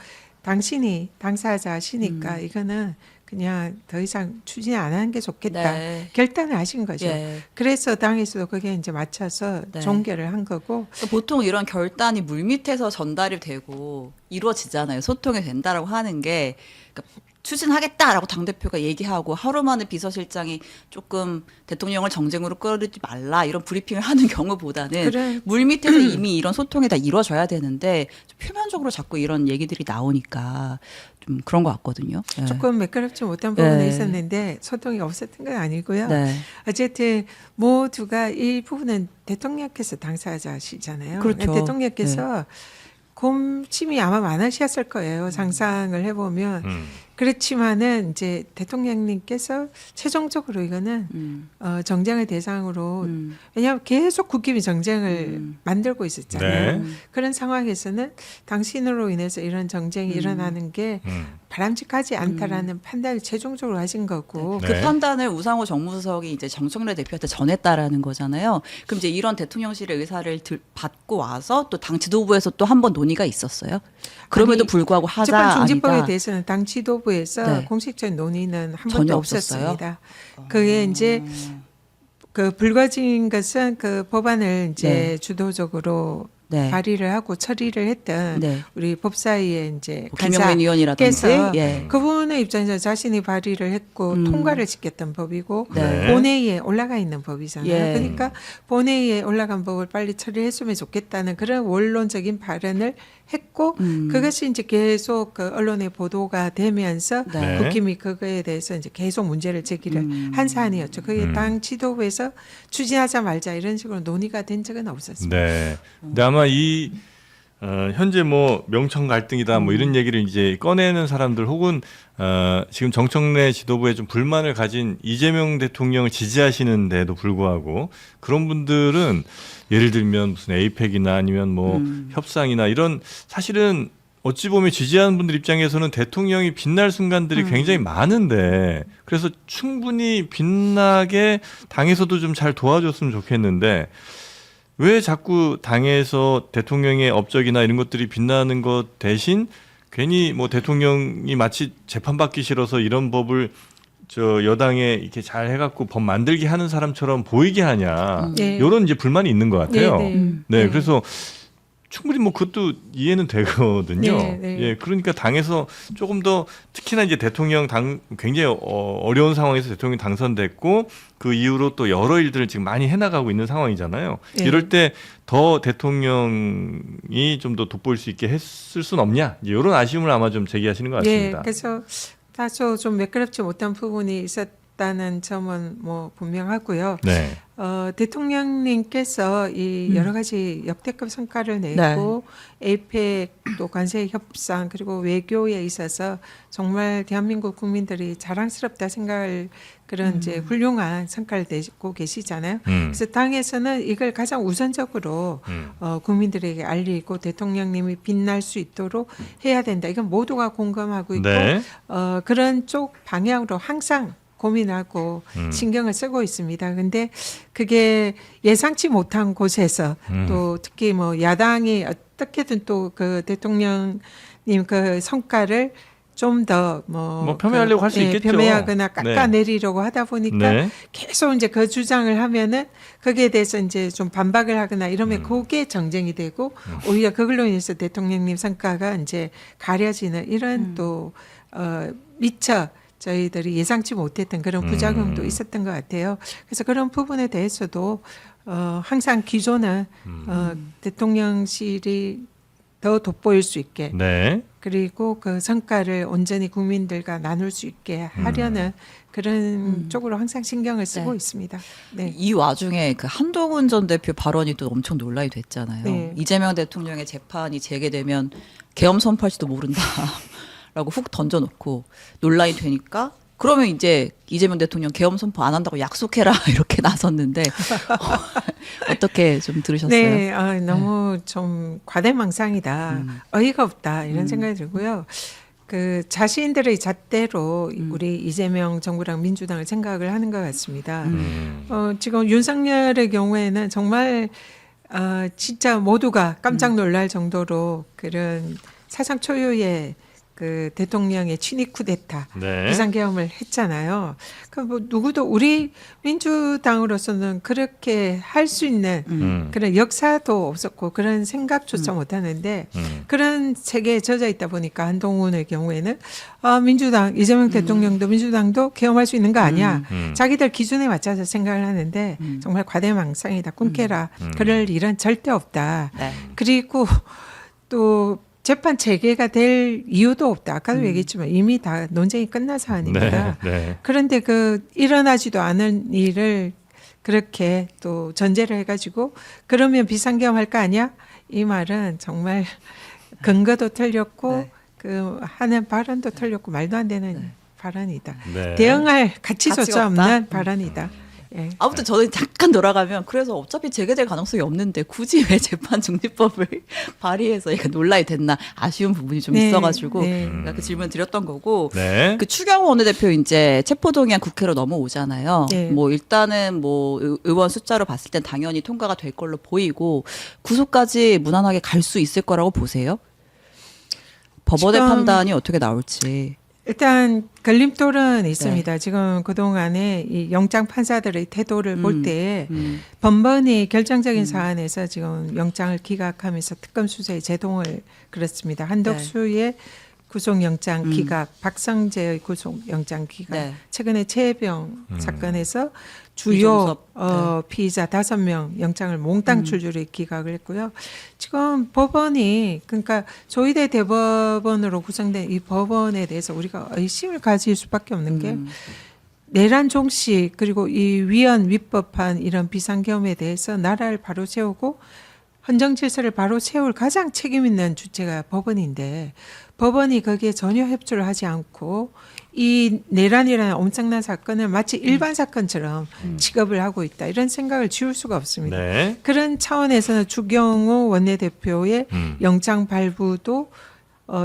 당신이 당사자 하시니까 이거는 그냥 더 이상 추진 안 하는 게 좋겠다. 네. 결단을 하신 거죠. 예. 그래서 당에서도 그게 이제 맞춰서 네. 종결을 한 거고. 보통 이런 결단이 물밑에서 전달이 되고 이루어지잖아요. 소통이 된다라고 하는 게 그러니까 추진하겠다라고 당대표가 얘기하고 하루 만에 비서실장이 조금 대통령을 정쟁으로 끌지 말라 이런 브리핑을 하는 경우보다는 그래. 물밑에서 이미 이런 소통이 다 이루어져야 되는데 좀 표면적으로 자꾸 이런 얘기들이 나오니까 좀 그런 것 같거든요. 예. 조금 매끄럽지 못한 부분이 네. 있었는데 소통이 없었던 건 아니고요. 네. 어쨌든 모두가 이 부분은 대통령께서 당사자시잖아요. 그렇죠. 대통령께서 곰침이 아마 많으셨을 거예요. 상상을 해보면. 그렇지만은 이제 대통령님께서 최종적으로 이거는 정쟁의 대상으로 왜냐하면 계속 국힘이 정쟁을 만들고 있었잖아요. 네. 그런 상황에서는 당신으로 인해서 이런 정쟁이 일어나는 게 바람직하지 않다라는 판단을 최종적으로 하신 거고. 네. 그 판단을 우상호 정무수석이 이제 정청래 대표한테 전했다라는 거잖아요. 그럼 이제 이런 대통령실의 의사를 받고 와서 또 당 지도부에서 또 한 번 논의가 있었어요. 그럼에도 아니, 불구하고 하자 집권중지법에 아니다. 대해서는 당 지도부에서 네. 공식적인 논의는 한 전혀 번도 없었어요? 없었습니다. 그게 이제 그 불거진 것은 그 법안을 이제 네. 주도적으로 네. 발의를 하고 처리를 했던 네. 우리 법사위의 이제 뭐 김영민 의원이라든지 간사께서 예. 그분의 입장에서 자신이 발의를 했고 통과를 시켰던 법이고 네. 본회의에 올라가 있는 법이잖아요. 예. 그러니까 본회의에 올라간 법을 빨리 처리했으면 좋겠다는 그런 원론적인 발언을 했고 그것이 이제 계속 그 언론에 보도가 되면서 네. 국힘이 그거에 대해서 이제 계속 문제를 제기를 한 사안이었죠. 그게 당 지도부에서 추진하자 말자 이런 식으로 논의가 된 적은 없었습니다. 네. 근데 아마 이 현재 뭐 명청 갈등이다 뭐 이런 얘기를 이제 꺼내는 사람들 혹은 지금 정청래 지도부에 좀 불만을 가진 이재명 대통령을 지지하시는데도 불구하고 그런 분들은 예를 들면 무슨 에이펙이나 아니면 뭐 협상이나 이런 사실은 어찌 보면 지지하는 분들 입장에서는 대통령이 빛날 순간들이 굉장히 많은데 그래서 충분히 빛나게 당에서도 좀 잘 도와줬으면 좋겠는데 왜 자꾸 당에서 대통령의 업적이나 이런 것들이 빛나는 것 대신 괜히 뭐 대통령이 마치 재판받기 싫어서 이런 법을 저 여당에 이렇게 잘 해갖고 법 만들게 하는 사람처럼 보이게 하냐 네. 이런 이제 불만이 있는 것 같아요. 네, 네. 그래서 충분히 뭐 그것도 이해는 되거든요. 네, 네. 예, 그러니까 당에서 조금 더 특히나 이제 대통령 굉장히 어려운 상황에서 대통령이 당선됐고 그 이후로 또 여러 일들을 지금 많이 해나가고 있는 상황이잖아요. 네. 이럴 때 더 대통령이 좀 더 돋보일 수 있게 했을 순 없냐 이런 아쉬움을 아마 좀 제기하시는 것 같습니다. 네, 그래서 다소 좀 매끄럽지 못한 부분이 있었다는 점은 뭐 분명하고요. 네. 대통령님께서 이 여러 가지 역대급 성과를 내고 에이펙 또 관세 협상 그리고 외교에 있어서 정말 대한민국 국민들이 자랑스럽다 생각할 그런 이제 훌륭한 성과를 내고 계시잖아요. 그래서 당에서는 이걸 가장 우선적으로 국민들에게 알리고 대통령님이 빛날 수 있도록 해야 된다. 이건 모두가 공감하고 있고 네. 그런 쪽 방향으로 항상 고민하고 신경을 쓰고 있습니다. 근데 그게 예상치 못한 곳에서 또 특히 뭐 야당이 어떻게든 또 그 대통령님 그 성과를 좀 더 뭐 폄훼하려고 할 수 있겠죠. 폄훼하거나 깎아내리려고 하다 보니까 네. 계속 이제 그 주장을 하면은 거기에 대해서 이제 좀 반박을 하거나 이러면 그게 정쟁이 되고 오히려 그걸로 인해서 대통령님 성과가 이제 가려지는 이런 또 미처 저희들이 예상치 못했던 그런 부작용도 있었던 것 같아요. 그래서 그런 부분에 대해서도 항상 기존은 대통령실이 더 돋보일 수 있게 네. 그리고 그 성과를 온전히 국민들과 나눌 수 있게 하려는 그런 쪽으로 항상 신경을 쓰고 네. 있습니다. 네. 이 와중에 그 한동훈 전 대표 발언이 또 엄청 논란이 됐잖아요. 네. 이재명 대통령의 재판이 재개되면 계엄 선포할지도 모른다. 라고 훅 던져놓고 논란이 되니까 그러면 이제 이재명 대통령 계엄 선포 안 한다고 약속해라 이렇게 나섰는데 어떻게 좀 들으셨어요? 네, 너무 좀 과대망상이다, 어이가 없다 이런 생각이 들고요. 그 자신들의 잣대로 우리 이재명 정부랑 민주당을 생각을 하는 것 같습니다. 지금 윤석열의 경우에는 정말 진짜 모두가 깜짝 놀랄 정도로 그런 사상 초유의 그 대통령의 친위 쿠데타 네. 비상계엄을 했잖아요. 그 뭐 누구도 우리 민주당으로서는 그렇게 할 수 있는 그런 역사도 없었고 그런 생각조차 못하는데 그런 세계에 젖어 있다 보니까 한동훈의 경우에는 민주당 이재명 대통령도 민주당도 계엄할 수 있는 거 아니야. 자기들 기준에 맞춰서 생각을 하는데 정말 과대망상이다. 꿈깨라. 그럴 일은 절대 없다. 네. 그리고 또 재판 재개가 될 이유도 없다. 아까도 얘기했지만 이미 다 논쟁이 끝난 사안입니다. 네, 네. 그런데 그 일어나지도 않은 일을 그렇게 또 전제를 해가지고 그러면 비상계엄 할 거 아니야? 이 말은 정말 근거도 틀렸고 네. 그 하는 발언도 틀렸고 말도 안 되는 발언이다. 네. 대응할 가치조차 가치가 없다? 없는 발언이다. 예. 아무튼 저는 잠깐 돌아가면 그래서 어차피 재개될 가능성이 없는데 굳이 왜 재판 중립법을 발의해서 이게 논란이 됐나 아쉬운 부분이 좀 네, 있어가지고 네. 그 질문 드렸던 거고 네. 그 추경호 원내대표 이제 체포동의안 국회로 넘어오잖아요. 네. 뭐 일단은 뭐 의원 숫자로 봤을 땐 당연히 통과가 될 걸로 보이고 구속까지 무난하게 갈 수 있을 거라고 보세요? 법원의 지금 판단이 어떻게 나올지. 일단 걸림돌은 있습니다. 지금 그동안에 이 영장 판사들의 태도를 볼 때 번번이 결정적인 사안에서 지금 영장을 기각하면서 특검 수사에 제동을 걸었습니다. 한덕수의 구속영장 기각, 박성재의 구속영장 기각, 네. 최근에 최혜병 사건에서 주요 이종섭, 피의자 5명 영장을 몽땅 줄줄이 기각을 했고요. 지금 법원이 그러니까 조희대 대법원으로 구성된 이 법원에 대해서 우리가 의심을 가질 수밖에 없는 게 내란 종식 그리고 이 위헌 위법한 이런 비상계엄에 대해서 나라를 바로 세우고 헌정 질서를 바로 세울 가장 책임 있는 주체가 법원인데 법원이 거기에 전혀 협조를 하지 않고 이 내란이라는 엄청난 사건을 마치 일반 사건처럼 취급을 하고 있다. 이런 생각을 지울 수가 없습니다. 네. 그런 차원에서는 주경호 원내대표의 영장 발부도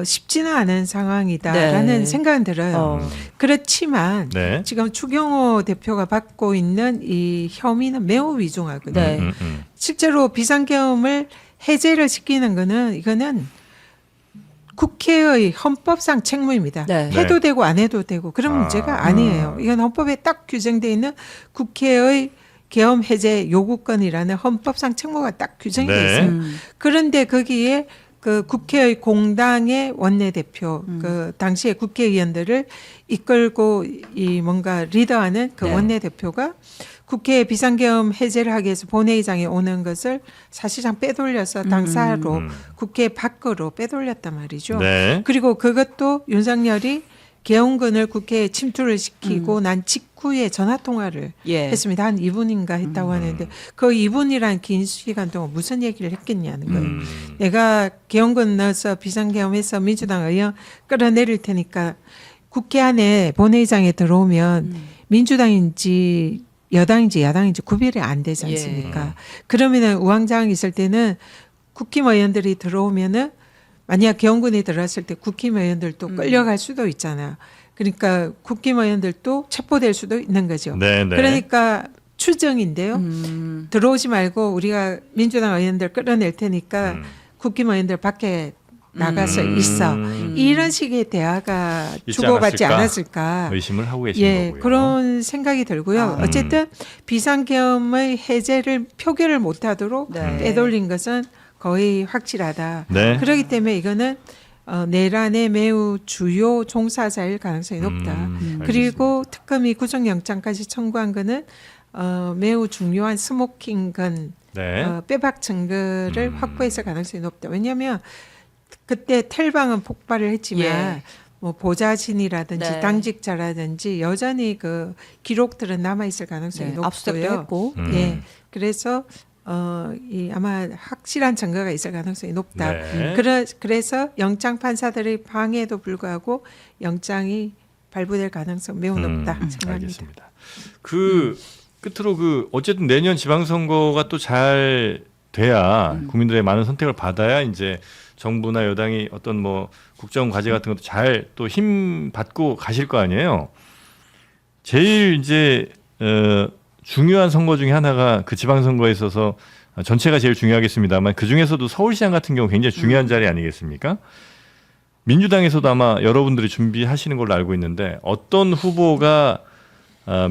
쉽지는 않은 상황이다라는 네. 생각은 들어요. 그렇지만 네. 지금 추경호 대표가 받고 있는 이 혐의는 매우 위중하거든요. 네. 실제로 비상계엄을 해제를 시키는 거는 이거는 국회의 헌법상 책무입니다. 네. 해도 네. 되고 안 해도 되고 그런 문제가 아니에요. 이건 헌법에 딱 규정되어 있는 국회의 계엄 해제 요구권이라는 헌법상 책무가 딱 규정되어 네. 있어요. 그런데 거기에 그 국회의 공당의 원내대표, 그 당시에 국회의원들을 이끌고 이 뭔가 리더하는 그 네. 원내대표가 국회 비상계엄 해제를 하기 위해서 본회의장에 오는 것을 사실상 빼돌려서 당사로 국회 밖으로 빼돌렸단 말이죠. 네. 그리고 그것도 윤석열이 계엄군을 국회에 침투를 시키고 난 직후에 전화 통화를 예. 했습니다. 한 2분인가 했다고 하는데 그 2분이란 긴 시간 동안 무슨 얘기를 했겠냐는 거예요. 내가 계엄군 넣어서 비상계엄해서 민주당 의원 끌어내릴 테니까 국회 안에 본회의장에 들어오면 민주당인지 여당인지 야당인지 구별이 안 되지 않습니까? 그러면은 우왕좌왕 있을 때는 국힘의원들이 들어오면은 만약 계엄군이 들어왔을 때 국힘의원들도 끌려갈 수도 있잖아요. 그러니까 국힘의원들도 체포될 수도 있는 거죠. 네, 네. 그러니까 추정인데요. 들어오지 말고 우리가 민주당 의원들 끌어낼 테니까 국힘의원들 밖에 나가서 있어. 이런 식의 대화가 있지 주고받지 않았을까? 않았을까. 의심을 하고 계신 예, 거고요. 그런 생각이 들고요. 어쨌든 비상계엄의 해제를 표결을 못하도록 네. 빼돌린 것은 거의 확실하다. 네. 그렇기 때문에 이거는 내란의 매우 주요 종사자일 가능성이 높다. 그리고 특검이 구속영장까지 청구한 거는 매우 중요한 스모킹건 네. 빼박 증거를 확보했을 가능성이 높다. 왜냐하면 그때 텔방은 폭발을 했지만 예. 뭐 보좌진이라든지 네. 당직자라든지 여전히 그 기록들은 남아 있을 가능성이 네. 압수수색도 높고요. 했고. 예, 그래서 이 아마 확실한 증거가 있을 가능성이 높다. 네. 그래서 영장 판사들의 방해에도 불구하고 영장이 발부될 가능성 매우 높다 생각합니다. 알겠습니다. 끝으로 어쨌든 내년 지방선거가 또 잘 돼야 국민들의 많은 선택을 받아야 이제 정부나 여당이 어떤 뭐 국정 과제 같은 것도 잘 또 힘 받고 가실 거 아니에요. 제일 이제 중요한 선거 중에 하나가 그 지방선거에 있어서 전체가 제일 중요하겠습니다만 그 중에서도 서울시장 같은 경우 굉장히 중요한 자리 아니겠습니까? 민주당에서도 아마 여러분들이 준비하시는 걸로 알고 있는데 어떤 후보가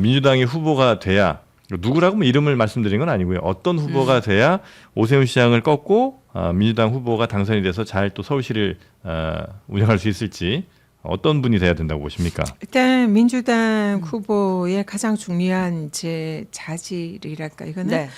민주당의 후보가 돼야 누구라고 뭐 이름을 말씀드린 건 아니고요. 어떤 후보가 돼야 오세훈 시장을 꺾고 민주당 후보가 당선이 돼서 잘 또 서울시를 운영할 수 있을지 어떤 분이 돼야 된다고 보십니까? 일단 민주당 후보의 가장 중요한 제 자질이랄까 이거는 네.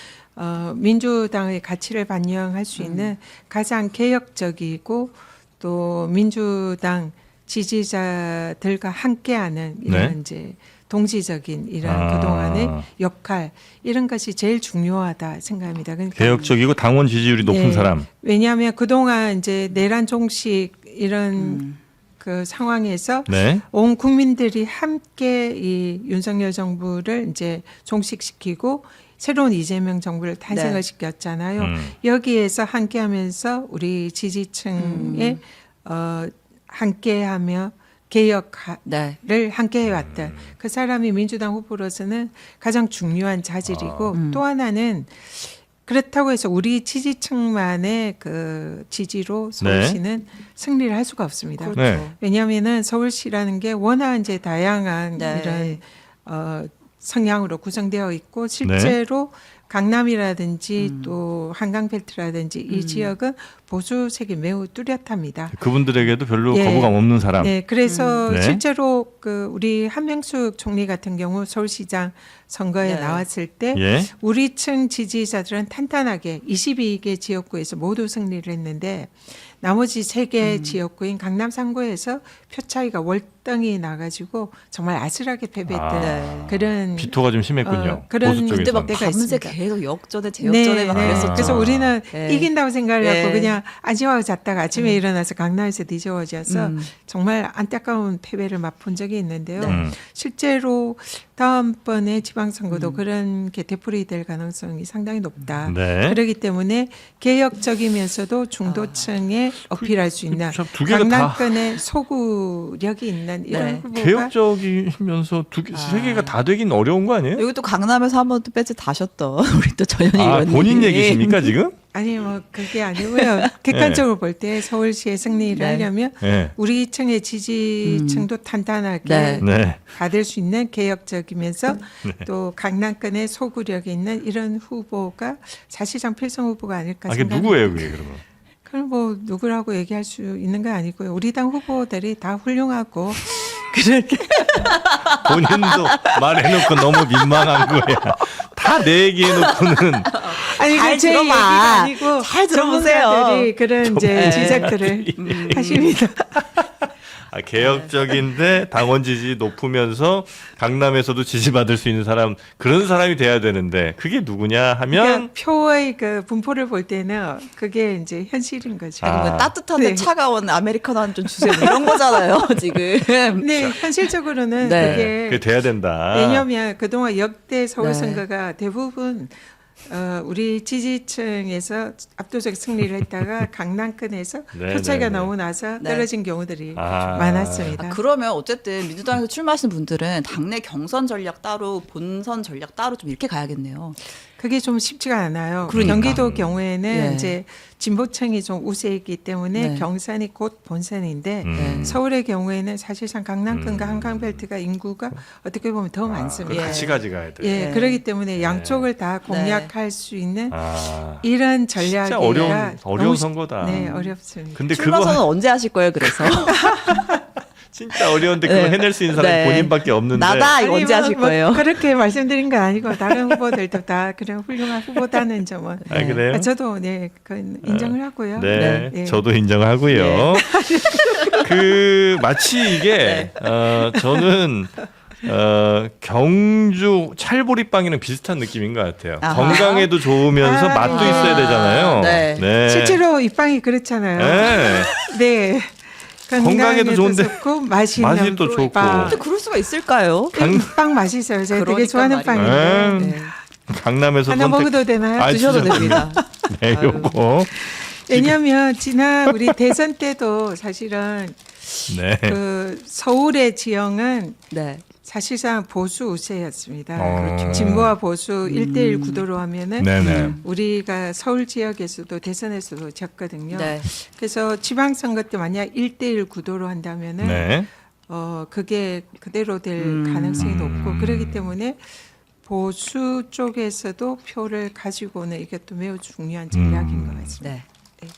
민주당의 가치를 반영할 수 있는 가장 개혁적이고 또 민주당 지지자들과 함께하는 이런 네. 이제 동지적인 이런 그동안의 역할 이런 것이 제일 중요하다 생각합니다. 그러니까 개혁적이고 당원 지지율이 높은 네. 사람. 왜냐하면 그동안 이제 내란 종식 이런 그 상황에서 네. 온 국민들이 함께 이 윤석열 정부를 이제 종식시키고 새로운 이재명 정부를 탄생을 네. 시켰잖아요. 여기에서 함께하면서 우리 지지층에 함께하며 개혁을 네. 함께 해왔던 그 사람이 민주당 후보로서는 가장 중요한 자질이고 또 하나는 그렇다고 해서 우리 지지층만의 그 지지로 서울시는 승리를 할 수가 없습니다. 그렇죠. 네. 왜냐하면은 서울시라는 게 워낙 이제 다양한 네. 이런 성향으로 구성되어 있고 실제로 강남이라든지 또 한강벨트라든지 이 지역은 보수색이 매우 뚜렷합니다. 그분들에게도 별로 예. 거부감 없는 사람. 네, 그래서 네. 실제로 그 우리 한명숙 총리 같은 경우 서울시장 선거에 네. 나왔을 때 예. 우리층 지지자들은 탄탄하게 22개 지역구에서 모두 승리를 했는데 나머지 3개 지역구인 강남 3구에서 표 차이가 월등히 나가지고 정말 아슬하게 패배했던 네. 그런 비토가 좀 심했군요. 그런 보수 그때 쪽에서. 막 때가 밤새 있습니다. 계속 역전에 재역전에 막 그랬었죠. 그래서 우리는 네. 이긴다고 생각을 네. 하고 그냥 안심하고 잤다가 아침에 일어나서 강남에서 뒤집어져서 정말 안타까운 패배를 맛본 적이 있는데요. 실제로 다음번에 지방선거도 그런 게 되풀이 될 가능성이 상당히 높다. 네. 그렇기 때문에 개혁적이면서도 중도층에 어필할 수 있는 두 개가 다 강남권의 소구력이 있는 이런 네. 후보가 개혁적이면서 세 개가 다 되긴 어려운 거 아니에요? 여기 또 강남에서 한번 또 배지 다셨던 우리 또 전현희 의원님. 본인 얘기십니까 지금? 아니 뭐 그게 아니고요. 객관적으로 볼 때 서울시의 승리를 네. 하려면 네. 우리 층의 지지층도 탄탄하게 네. 네. 받을 수 있는 개혁적이면서 또 강남권의 소구력이 있는 이런 후보가 사실상 필승 후보가 아닐까 그게 생각합니다. 누구예요, 그게 그러면? 그럼 뭐 누구라고 얘기할 수 있는 건 아니고요. 우리 당 후보들이 다 훌륭하고 그렇게 본인도 말해놓고 너무 민망한 거야. 다 내 얘기해놓고는 아니 잘 그 제 들어봐. 얘기가 아니고 잘 들어보세요. 전문가들이 그런 이제 네. 지적들을 하십니다. 개혁적인데 당원 지지 높으면서 강남에서도 지지받을 수 있는 사람, 그런 사람이 돼야 되는데 그게 누구냐 하면 그러니까 표의 그 분포를 볼 때는 그게 이제 현실인 거죠. 아니 뭐 따뜻한데 네. 차가운 아메리카노 한 잔 주세요. 뭐 이런 거잖아요 지금. 네, 현실적으로는 네. 그게 그게 돼야 된다. 왜냐하면 그동안 역대 서울 네. 선거가 대부분 우리 지지층에서 압도적 승리를 했다가 강남권에서 네, 표 차이가 네, 네. 너무 나서 네. 떨어진 경우들이 아. 많았습니다. 그러면 어쨌든 민주당에서 출마하신 분들은 당내 경선 전략 따로 본선 전략 따로 좀 이렇게 가야겠네요. 그게 좀 쉽지가 않아요. 그러니까. 경기도 경우에는 예. 이제 진보층이 좀 우세이기 때문에 네. 경선이 곧 본선인데 음. 서울의 경우에는 사실상 강남권과 한강벨트가 인구가 어떻게 보면 더 많습니다. 같이 가져가야 돼. 예, 네. 그렇기 때문에 양쪽을 다 공략할 수 있는 아, 이런 전략이 진짜 어려운 선거다. 네, 어렵습니다. 근데 출마 선언 언제 하실 거예요? 그래서 진짜 어려운데 그거 네. 해낼 수 있는 사람이 네. 본인밖에 없는데. 나다 이거 아니, 언제 하실 거예요? 그렇게 말씀드린 건 아니고 다른 후보들도 다 그런 훌륭한 후보다는 점은 아, 그래요? 저도 네, 그건 인정을 하고요. 네, 네. 저도 인정하고요. 그 마치 이게 저는 경주 찰보리빵이랑 비슷한 느낌인 것 같아요. 아하. 건강에도 좋으면서 맛도 있어야 되잖아요. 네. 실제로 이 빵이 그렇잖아요. 네. 네. 건강에도 좋은데 좋고 맛있는 맛이 또 좋고. 빵. 근데 그럴 수가 있을까요? 빵 맛있어요. 제가 되게 그러니까 좋아하는 말이에요. 빵인데. 네. 강남에서 하나 먹어도 되나요? 아, 드셔도 진짜. 됩니다. 네, 요거. 왜냐하면 지난 우리 대선 때도 사실은 네. 그 서울의 지형은 네. 사실상 보수 우세였습니다. 그렇죠. 진보와 보수 1대1 구도로 하면은 네네. 우리가 서울 지역에서도 대선에서도 졌거든요. 네. 그래서 지방선거 때 만약 1대1 구도로 한다면은 네. 그게 그대로 될 가능성이 높고 그렇기 때문에 보수 쪽에서도 표를 가지고는 이것도 매우 중요한 전략인 것 같습니다. 네.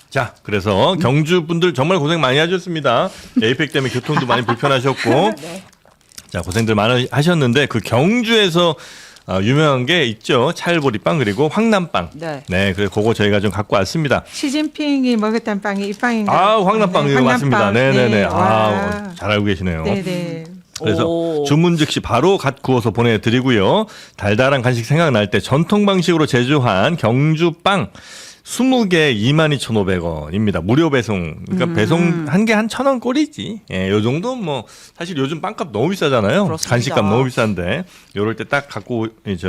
자, 그래서 경주 분들 정말 고생 많이 하셨습니다. 에이펙 때문에 교통도 많이 불편하셨고. 자, 고생들 많이 하셨는데 그 경주에서 유명한 게 있죠. 찰보리빵 그리고 황남빵. 네. 네, 그래서 그거 저희가 좀 갖고 왔습니다. 시진핑이 먹었던 빵이 이 빵인가요? 아, 황남빵 이거 맞습니다. 네네네. 아, 와. 잘 알고 계시네요. 네네. 그래서 오. 주문 즉시 바로 갓 구워서 보내드리고요. 달달한 간식 생각날 때 전통 방식으로 제조한 경주빵 20개 22,500원입니다. 무료 배송. 그러니까 배송 한 개 한 1,000원 꼴이지. 예, 요 정도 뭐 사실 요즘 빵값 너무 비싸잖아요. 그렇습니다. 간식값 너무 비싼데 요럴 때 딱 갖고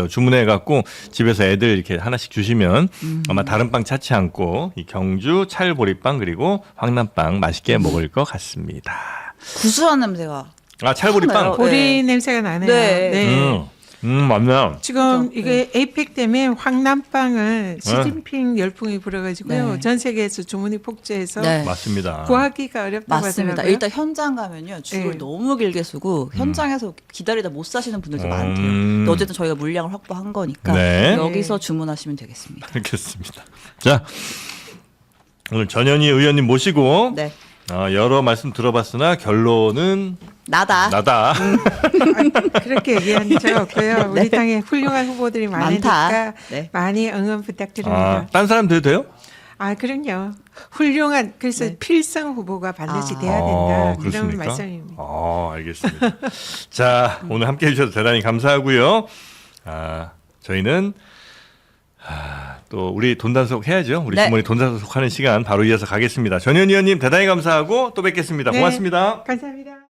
주문해 갖고 집에서 애들 이렇게 하나씩 주시면 아마 다른 빵 찾지 않고 이 경주 찰보리빵 그리고 황남빵 맛있게 먹을 것 같습니다. 구수한 냄새가. 아, 찰보리빵. 하나요? 보리 네. 냄새가 나네요. 네. 맞네요. 지금 그죠? 이게 에이펙 때문에 황남빵을 시진핑 열풍이 불어가지고요. 네. 전 세계에서 주문이 폭주해서 네. 맞습니다. 구하기가 어렵다고 맞습니다. 하더라고요. 일단 현장 가면요 줄을 네. 너무 길게 서고 현장에서 기다리다 못 사시는 분들도 음. 많대요. 근데 어쨌든 저희가 물량을 확보한 거니까 네. 여기서 주문하시면 되겠습니다. 알겠습니다. 자, 오늘 전현희 의원님 모시고 네, 여러 말씀 들어봤으나 결론은 나다. 나다. 그렇게 얘기한 적 없고요. 우리 네. 당에 훌륭한 후보들이 많으니까 많다. 네. 많이 응원 부탁드립니다. 딴 사람 돼도 돼요? 그럼요. 훌륭한 그래서 네. 필승 후보가 반드시 아. 돼야 된다. 이런 그렇습니까? 말씀입니다. 알겠습니다. 자, 오늘 함께 해주셔서 대단히 감사하고요. 저희는 또 우리 돈단속 해야죠. 우리 네. 주머니 돈단속 하는 시간 바로 이어서 가겠습니다. 전현희 의원님 대단히 감사하고 또 뵙겠습니다. 네. 고맙습니다. 감사합니다.